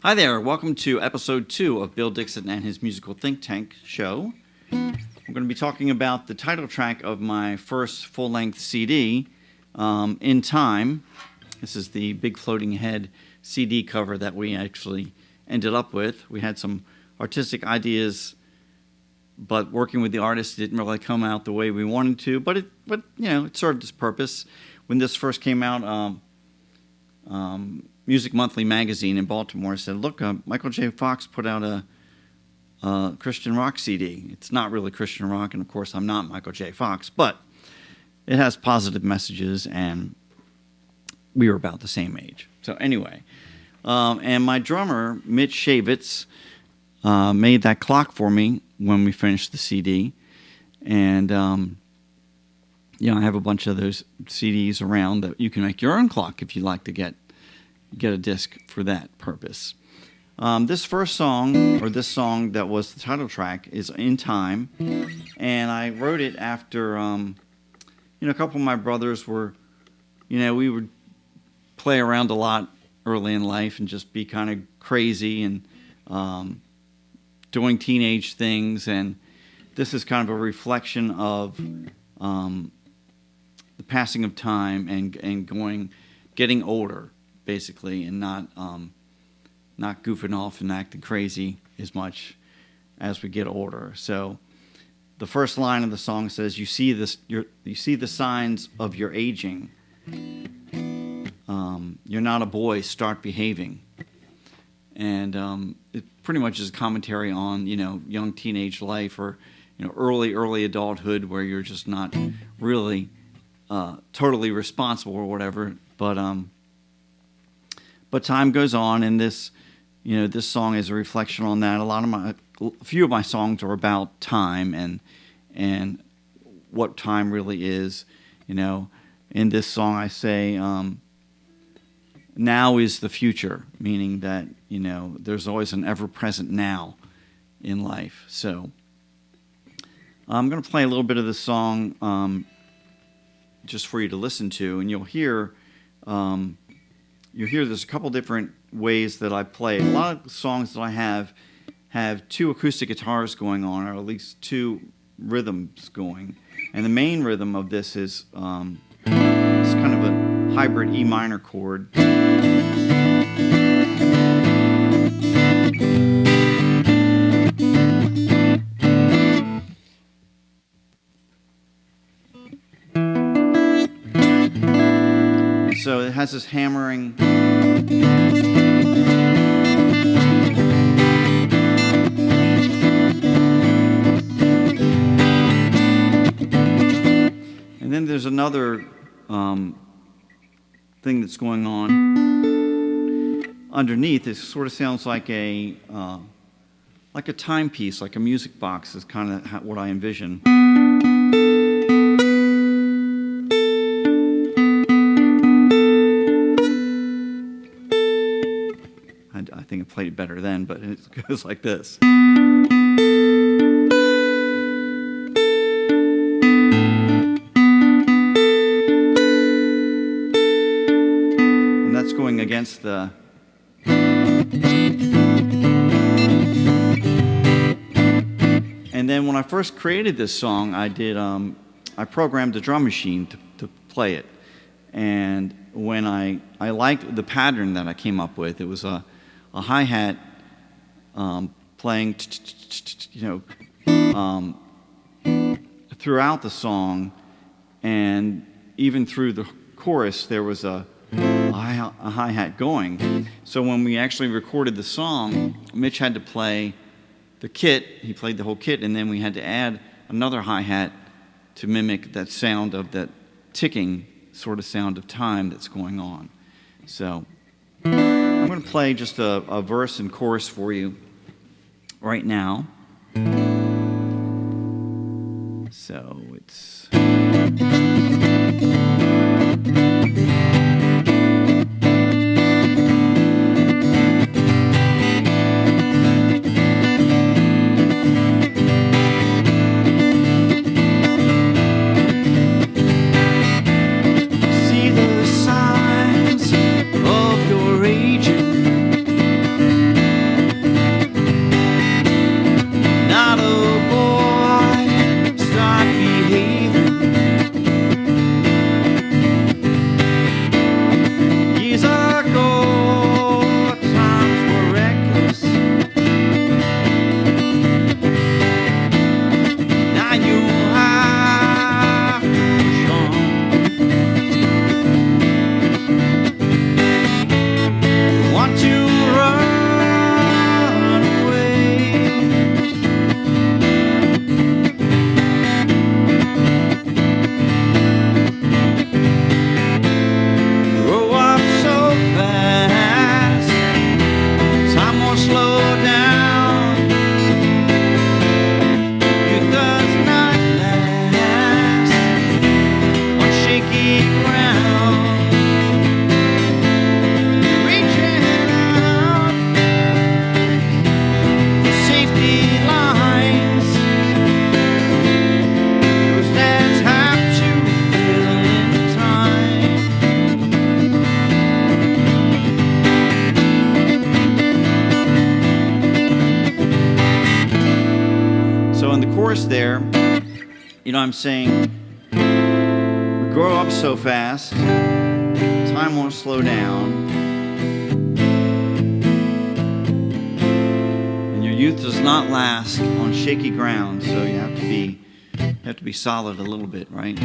Hi there, welcome to episode 2 of Bill Dickson and his musical think tank show. I'm going to be talking about the title track of my first full-length CD, In Time. This is the big floating head CD cover that we actually ended up with. We had some artistic ideas, but working with the artist didn't really come out the way we wanted to, but it served its purpose. When this first came out, Music Monthly magazine in Baltimore said, look, Michael J. Fox put out a Christian rock CD. It's not really Christian rock, and of course I'm not Michael J. Fox, but it has positive messages, and we were about the same age. So anyway, and my drummer, Mitch Shaivitz, made that clock for me when we finished the CD, and I have a bunch of those CDs around that you can make your own clock if you'd like to get a disc for that purpose. This first song, or this song that was the title track, is In Time, and I wrote it after, a couple of my brothers were, we would play around a lot early in life and just be kind of crazy and doing teenage things, and this is kind of a reflection of the passing of time and getting older, basically, and not goofing off and acting crazy as much as we get older. So the first line of the song says, you see the signs of your aging. You're not a boy, start behaving. And it pretty much is a commentary on, young teenage life, or, early adulthood, where you're just not really totally responsible or whatever. But time goes on, and this song is a reflection on that. A few of my songs are about time and what time really is. In this song, I say, now is the future, meaning that there's always an ever-present now in life. So I'm going to play a little bit of this song just for you to listen to, and you'll hear there's a couple different ways that I play. A lot of songs that I have two acoustic guitars going on, or at least two rhythms going. And the main rhythm of this is it's kind of a hybrid E minor chord. So it has this hammering. And then there's another thing that's going on underneath. It sort of sounds like a timepiece, like a music box is kind of what I envision. I think I played it better then, but it goes like this. And that's going against the... And then when I first created this song, I programmed a drum machine to play it. And when I liked the pattern that I came up with, it was a hi-hat playing throughout the song, and even through the chorus there was a hi-hat going. So when we actually recorded the song, Mitch had to play the kit. He played the whole kit, and then we had to add another hi-hat to mimic that sound of that ticking sort of sound of time that's going on. So I'm going to play just a verse and chorus for you right now. So it's... See the signs of your aging. chorus there, I'm saying, we grow up so fast, time won't slow down, and your youth does not last on shaky ground, so you have to be solid a little bit, right?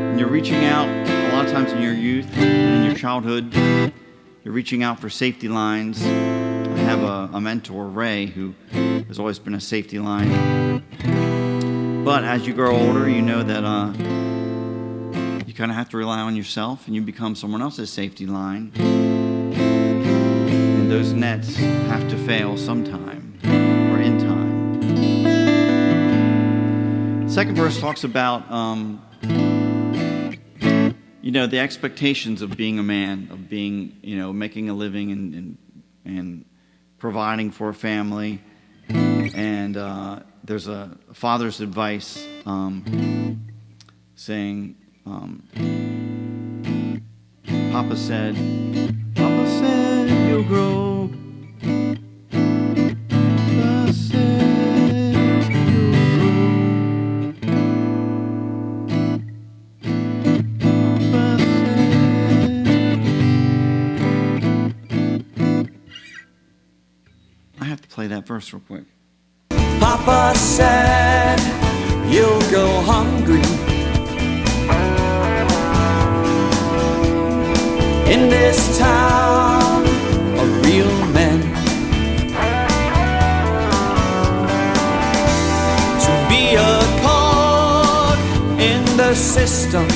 And you're reaching out a lot of times in your youth and in your childhood. You're reaching out for safety lines. I have a mentor, Ray, who has always been a safety line. But as you grow older, you know that you kind of have to rely on yourself, and you become someone else's safety line. And those nets have to fail sometime or in time. The second verse talks about the expectations of being a man, of being, making a living and providing for a family. And there's a father's advice saying, Papa said you'll grow. Papa said you'll grow. I have to play that verse real quick. Papa said you'll go hungry in this town of real men. To be a cog in the system,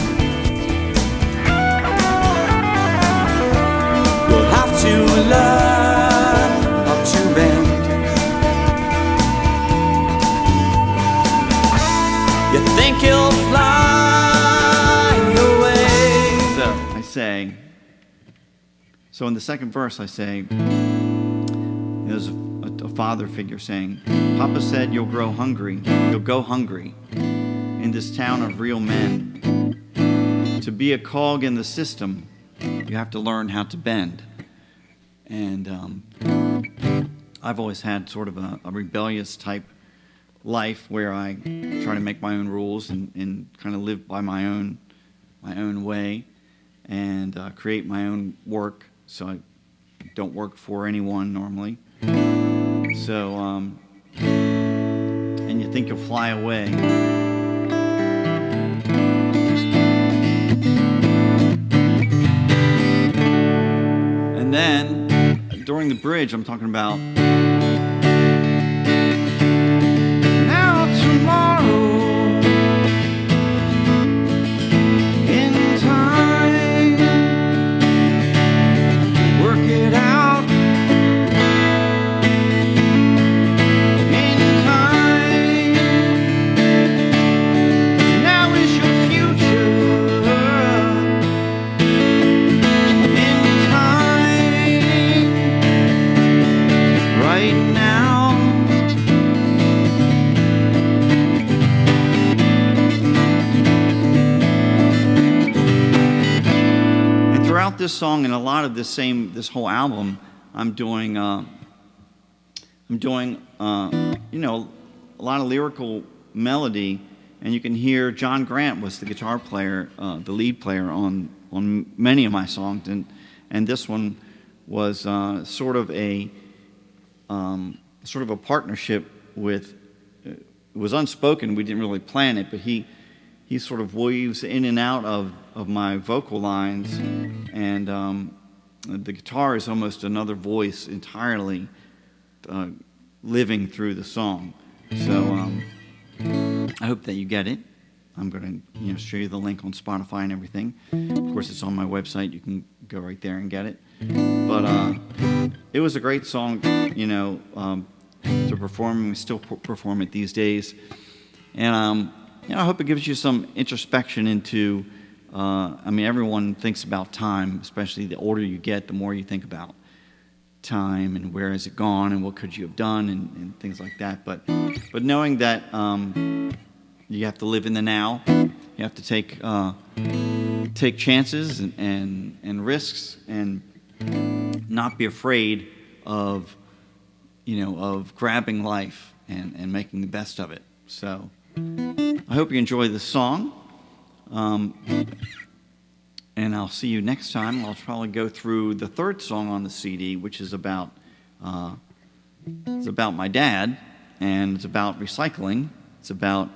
you'll have to learn how to bend. You think you'll fly away. So in the second verse I say, there's a father figure saying, Papa said you'll go hungry in this town of real men. To be a cog in the system, you have to learn how to bend. And I've always had sort of a rebellious type life where I try to make my own rules and kind of live by my own way and create my own work. So I don't work for anyone normally. So and you think you'll fly away. And then during the bridge, I'm talking about tomorrow in time, work it out in time. Now is your future in time, right now. Throughout this song and a lot of this whole album, I'm doing a lot of lyrical melody, and you can hear John Grant was the guitar player, the lead player on many of my songs, and this one was sort of a partnership with. It was unspoken. We didn't really plan it, but he sort of weaves in and out of my vocal lines, and the guitar is almost another voice entirely living through the song. So I hope that you get it. I'm going to show you the link on Spotify and everything. Of course, it's on my website. You can go right there and get it. But it was a great song, to perform. We still perform it these days, and I hope it gives you some introspection into, everyone thinks about time, especially the older you get, the more you think about time and where has it gone and what could you have done and things like that. But knowing that you have to live in the now, you have to take chances and risks and not be afraid of of grabbing life and making the best of it. So I hope you enjoy the song. And I'll see you next time. I'll probably go through the third song on the CD, which is about my dad, and it's about recycling. It's about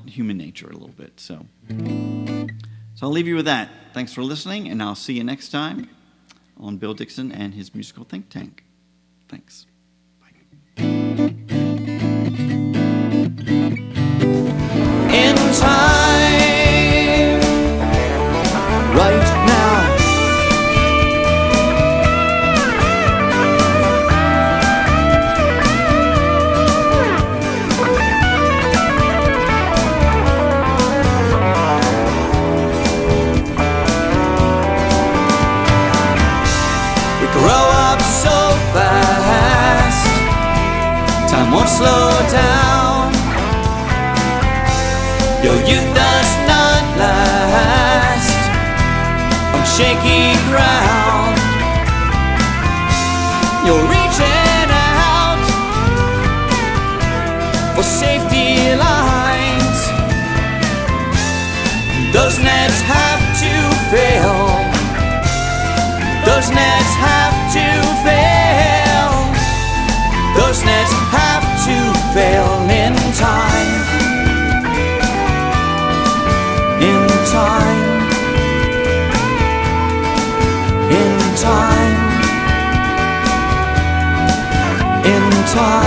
human nature a little bit. So I'll leave you with that. Thanks for listening, and I'll see you next time on Bill Dickson and his musical think tank. Thanks. In time, right now. We grow up so fast, time won't slow down. Your youth does not last on shaky ground. You're reaching out for safety lines. Those nets have to fail. Those nets have to fail. Those nets have to fail in time. In time, in time, in time.